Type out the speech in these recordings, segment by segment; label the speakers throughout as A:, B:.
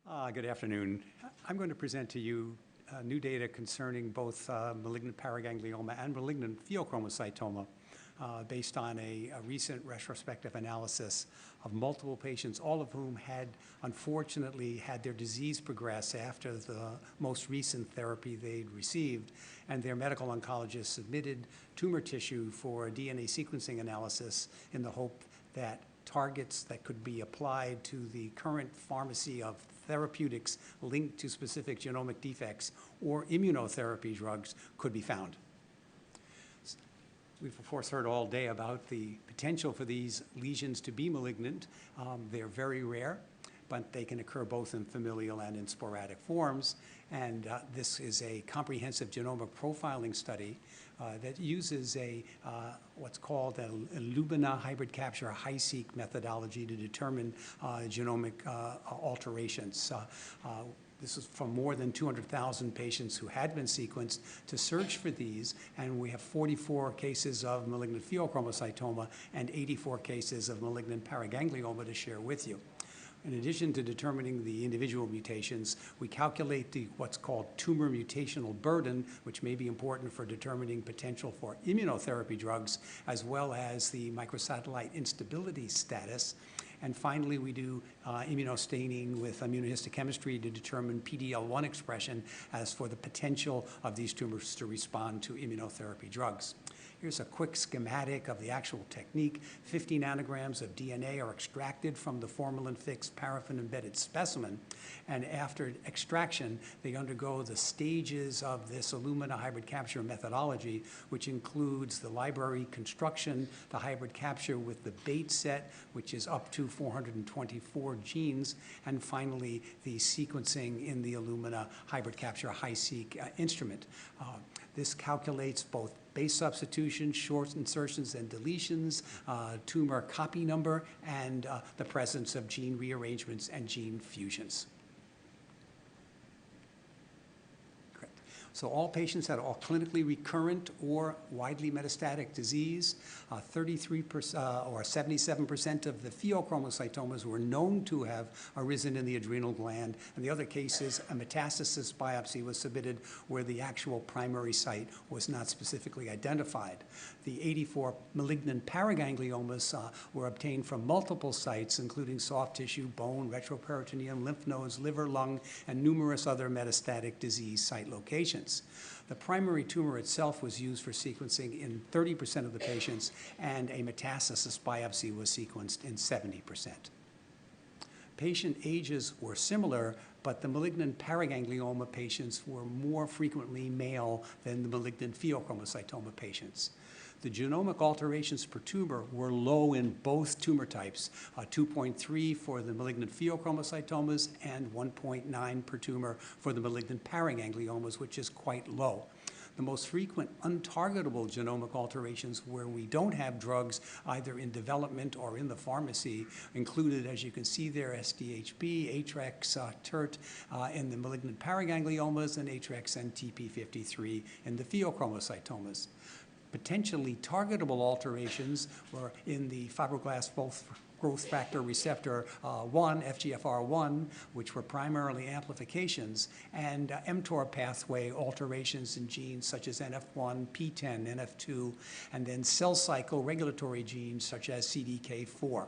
A: Good afternoon. I'm going to present to you new data concerning both malignant paraganglioma and malignant pheochromocytoma based on a recent retrospective analysis of multiple patients, all of whom had unfortunately had their disease progress after the most recent therapy they'd received, and their medical oncologist submitted tumor tissue for a DNA sequencing analysis in the hope that targets that could be applied to the current pharmacy of therapeutics linked to specific genomic defects or immunotherapy drugs could be found. We've, of course, heard all day about the potential for these lesions to be malignant. They're very rare, but they can occur both in familial and in sporadic forms. And this is a comprehensive genomic profiling study that uses what's called an Illumina hybrid capture high-seq methodology to determine genomic alterations. This is from more than 200,000 patients who had been sequenced to search for these, and we have 44 cases of malignant pheochromocytoma and 84 cases of malignant paraganglioma to share with you. In addition to determining the individual mutations, we calculate what's called tumor mutational burden, which may be important for determining potential for immunotherapy drugs, as well as the microsatellite instability status. And finally, we do immunostaining with immunohistochemistry to determine PD-L1 expression as for the potential of these tumors to respond to immunotherapy drugs. Here's a quick schematic of the actual technique. 50 nanograms of DNA are extracted from the formalin-fixed, paraffin-embedded specimen, and after extraction, they undergo the stages of this Illumina hybrid capture methodology, which includes the library construction, the hybrid capture with the bait set, which is up to 424 genes, and finally, the sequencing in the Illumina hybrid capture high-seq instrument. This calculates both base substitution, short insertions and deletions, tumor copy number, and the presence of gene rearrangements and gene fusions. So all patients had all clinically recurrent or widely metastatic disease. 33% or 77% of the pheochromocytomas were known to have arisen in the adrenal gland, and the other cases, a metastasis biopsy was submitted where the actual primary site was not specifically identified. The 84 malignant paragangliomas were obtained from multiple sites, including soft tissue, bone, retroperitoneum, lymph nodes, liver, lung, and numerous other metastatic disease site locations. The primary tumor itself was used for sequencing in 30% of the patients, and a metastasis biopsy was sequenced in 70%. Patient ages were similar, but the malignant paraganglioma patients were more frequently male than the malignant pheochromocytoma patients. The genomic alterations per tumor were low in both tumor types, 2.3 for the malignant pheochromocytomas and 1.9 per tumor for the malignant paragangliomas, which is quite low. The most frequent untargetable genomic alterations where we don't have drugs either in development or in the pharmacy included, as you can see there, SDHB, HREX, TERT in the malignant paragangliomas, and HREX and TP53 in the pheochromocytomas. Potentially targetable alterations were in the fibroblast growth factor receptor 1, FGFR1, which were primarily amplifications, and mTOR pathway alterations in genes such as NF1, PTEN, NF2, and then cell cycle regulatory genes such as CDK4.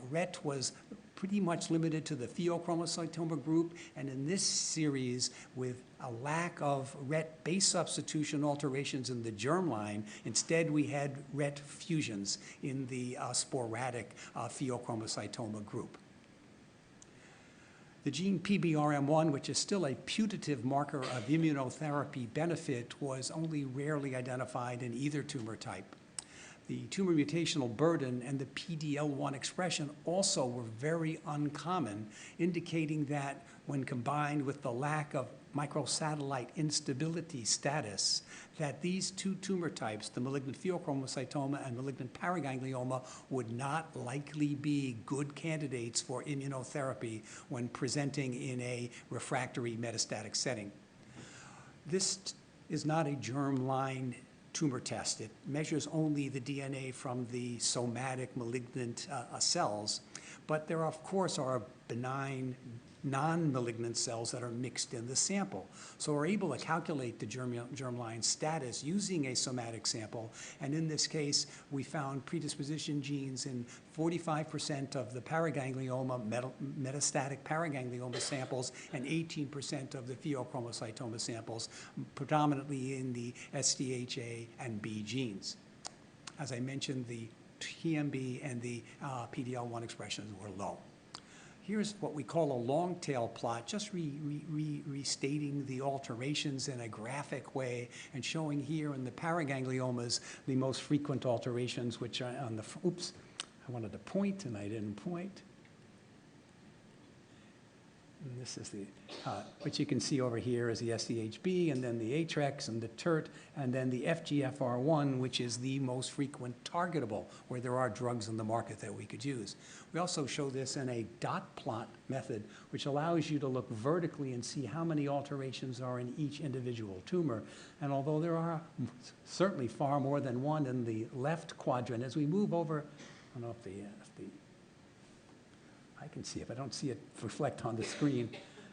A: RET was pretty much limited to the pheochromocytoma group, and in this series, with a lack of RET base substitution alterations in the germline, instead we had RET fusions in the sporadic pheochromocytoma group. The gene PBRM1, which is still a putative marker of immunotherapy benefit, was only rarely identified in either tumor type. The tumor mutational burden and the PD-L1 expression also were very uncommon, indicating that when combined with the lack of microsatellite instability status, that these two tumor types, the malignant pheochromocytoma and malignant paraganglioma, would not likely be good candidates for immunotherapy when presenting in a refractory metastatic setting. This is not a germline tumor test. It measures only the DNA from the somatic malignant cells, but there, of course, are benign non-malignant cells that are mixed in the sample. So we're able to calculate the germline status using a somatic sample, and in this case, we found predisposition genes in 45% of the paraganglioma, metastatic paraganglioma samples, and 18% of the pheochromocytoma samples, predominantly in the SDHA and B genes. As I mentioned, the TMB and the PD-L1 expressions were low. Here's what we call a long tail plot, just restating the alterations in a graphic way and showing here in the paragangliomas the most frequent alterations, which are on the, oops, I wanted to point and I didn't point. And this is the, what you can see over here is the SDHB, and then the ATREX and the TERT, and then the FGFR1, which is the most frequent targetable, where there are drugs in the market that we could use. We also show this in a dot plot method, which allows you to look vertically and see how many alterations are in each individual tumor. And although there are certainly far more than one in the left quadrant, as we move over, I don't know if the I can see if I don't see it reflect on the screen.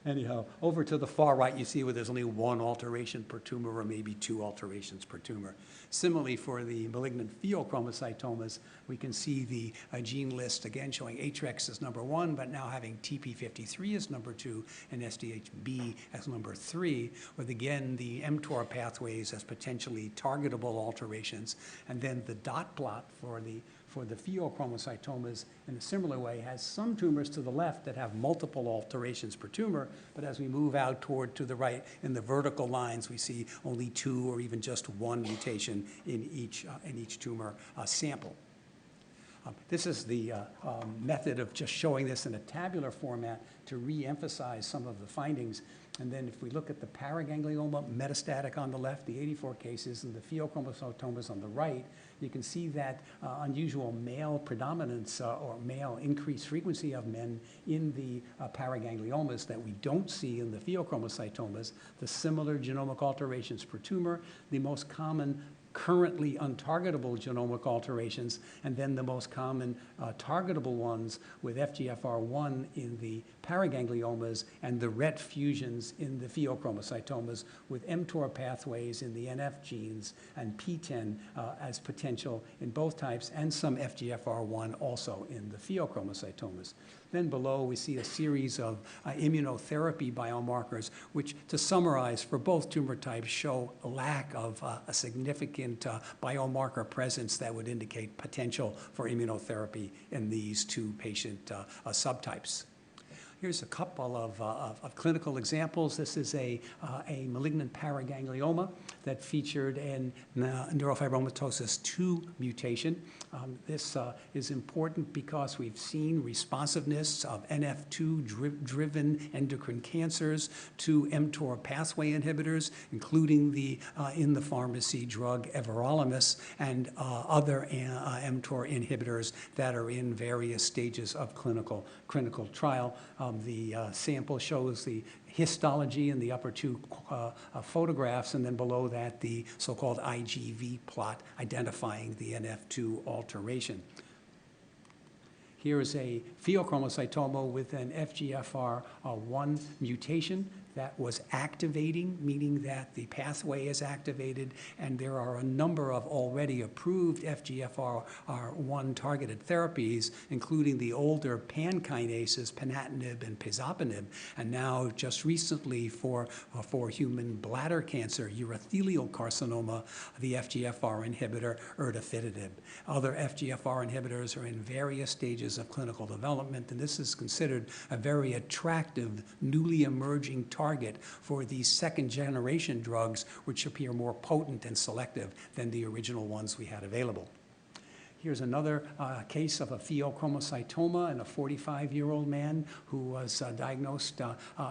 A: Anyhow, over to the far right, you see where there's only one alteration per tumor or maybe two alterations per tumor. Similarly, for the malignant pheochromocytomas, we can see the gene list, again, showing ATREX as number 1, but now having TP53 as number 2 and SDHB as number 3, with, again, the mTOR pathways as potentially targetable alterations. And then the dot plot for the pheochromocytomas, in a similar way, has some tumors to the left that have multiple alterations per tumor, but as we move out to the right, in the vertical lines, we see only 2 or even just 1 mutation in each tumor sample. This is the method of just showing this in a tabular format to re-emphasize some of the findings. And then if we look at the paraganglioma metastatic on the left, the 84 cases, and the pheochromocytomas on the right, you can see that unusual male predominance or male increased frequency of men in the paragangliomas that we don't see in the pheochromocytomas, the similar genomic alterations per tumor, the most common currently untargetable genomic alterations, and then the most common targetable ones with FGFR1 in the paragangliomas and the RET fusions in the pheochromocytomas, with mTOR pathways in the NF genes and PTEN as potential in both types, and some FGFR1 also in the pheochromocytomas. Then below, we see a series of immunotherapy biomarkers, which, to summarize, for both tumor types, show a lack of a significant biomarker presence that would indicate potential for immunotherapy in these two patient subtypes. Here's a couple of clinical examples. This is a malignant paraganglioma that featured a neurofibromatosis 2 mutation. This is important because we've seen responsiveness of NF2-driven endocrine cancers to mTOR pathway inhibitors, including the in the pharmacy drug everolimus and other mTOR inhibitors that are in various stages of clinical trial. The sample shows the histology in the upper two photographs, and then below that the so-called IGV plot identifying the NF2 alteration. Here is a pheochromocytoma with an FGFR1 mutation that was activating, meaning that the pathway is activated, and there are a number of already approved FGFR1 targeted therapies, including the older pan kinases, ponatinib and pazopanib, and now just recently for human bladder cancer, urothelial carcinoma, the FGFR inhibitor erdafitinib. Other FGFR inhibitors are in various stages of clinical development, and this is considered a very attractive, newly emerging target for these second-generation drugs, which appear more potent and selective than the original ones we had available. Here's another case of a pheochromocytoma in a 45-year-old man who was diagnosed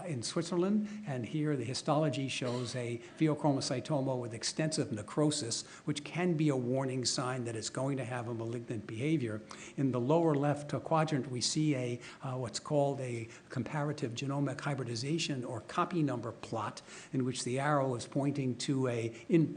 A: in Switzerland. And here the histology shows a pheochromocytoma with extensive necrosis, which can be a warning sign that it's going to have a malignant behavior. In the lower left quadrant, we see what's called a comparative genomic hybridization or copy number plot, in which the arrow is pointing to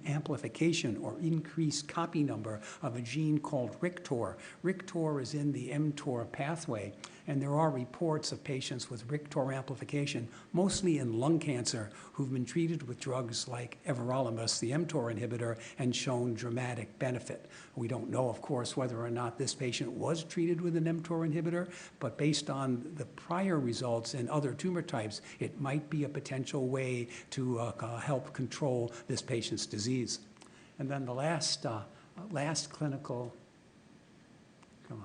A: amplification or increased copy number of a gene called RICTOR, RICTOR. RICTOR is in the mTOR pathway, and there are reports of patients with RICTOR amplification, mostly in lung cancer, who've been treated with drugs like everolimus, the mTOR inhibitor, and shown dramatic benefit. We don't know, of course, whether or not this patient was treated with an mTOR inhibitor, but based on the prior results in other tumor types, it might be a potential way to help control this patient's disease. And then the last clinical,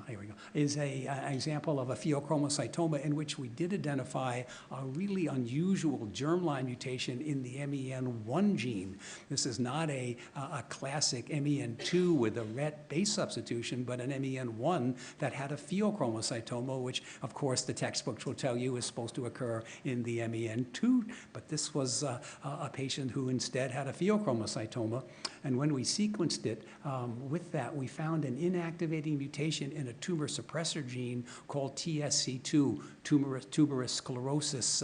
A: here we go, is an example of a pheochromocytoma in which we did identify a really unusual germline mutation in the MEN1 gene. This is not a classic MEN2 with a RET base substitution, but an MEN1 that had a pheochromocytoma, which, of course, the textbooks will tell you is supposed to occur in the MEN2, but this was a patient who instead had a pheochromocytoma. And when we sequenced it, with that, we found an inactivating mutation in a tumor suppressor gene called TSC2, tuberous sclerosis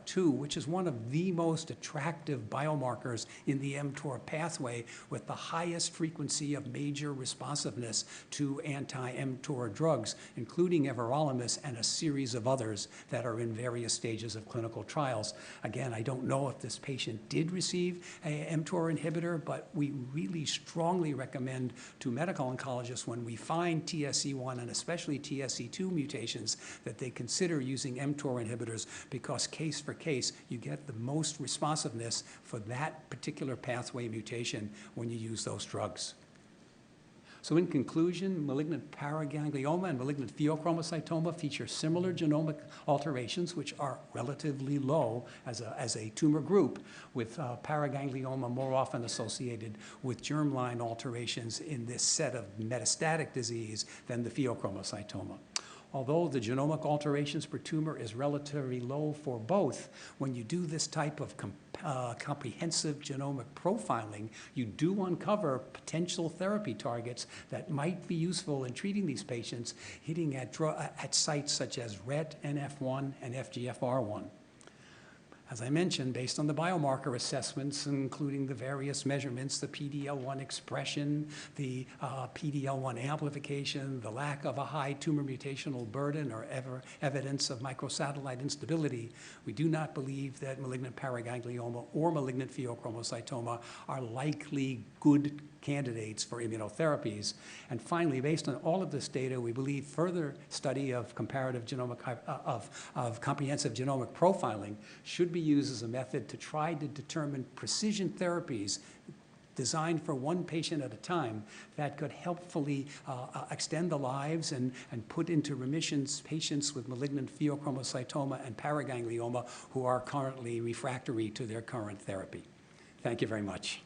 A: 2, which is one of the most attractive biomarkers in the mTOR pathway with the highest frequency of major responsiveness to anti-mTOR drugs, including everolimus and a series of others that are in various stages of clinical trials. Again, I don't know if this patient did receive a mTOR inhibitor, but we really strongly recommend to medical oncologists when we find TSC1 and especially TSC2 mutations that they consider using mTOR inhibitors, because case for case, you get the most responsiveness for that particular pathway mutation when you use those drugs. So in conclusion, malignant paraganglioma and malignant pheochromocytoma feature similar genomic alterations, which are relatively low as a tumor group, with paraganglioma more often associated with germline alterations in this set of metastatic disease than the pheochromocytoma. Although the genomic alterations per tumor is relatively low for both, when you do this type of comprehensive genomic profiling, you do uncover potential therapy targets that might be useful in treating these patients, hitting at sites such as RET, NF1, and FGFR1. As I mentioned, based on the biomarker assessments, including the various measurements, the PD-L1 expression, the PD-L1 amplification, the lack of a high tumor mutational burden or evidence of microsatellite instability, we do not believe that malignant paraganglioma or malignant pheochromocytoma are likely good candidates for immunotherapies. And finally, based on all of this data, we believe further study of comparative genomic, of comprehensive genomic profiling should be used as a method to try to determine precision therapies designed for one patient at a time that could helpfully extend the lives and put into remissions patients with malignant pheochromocytoma and paraganglioma who are currently refractory to their current therapy. Thank you very much.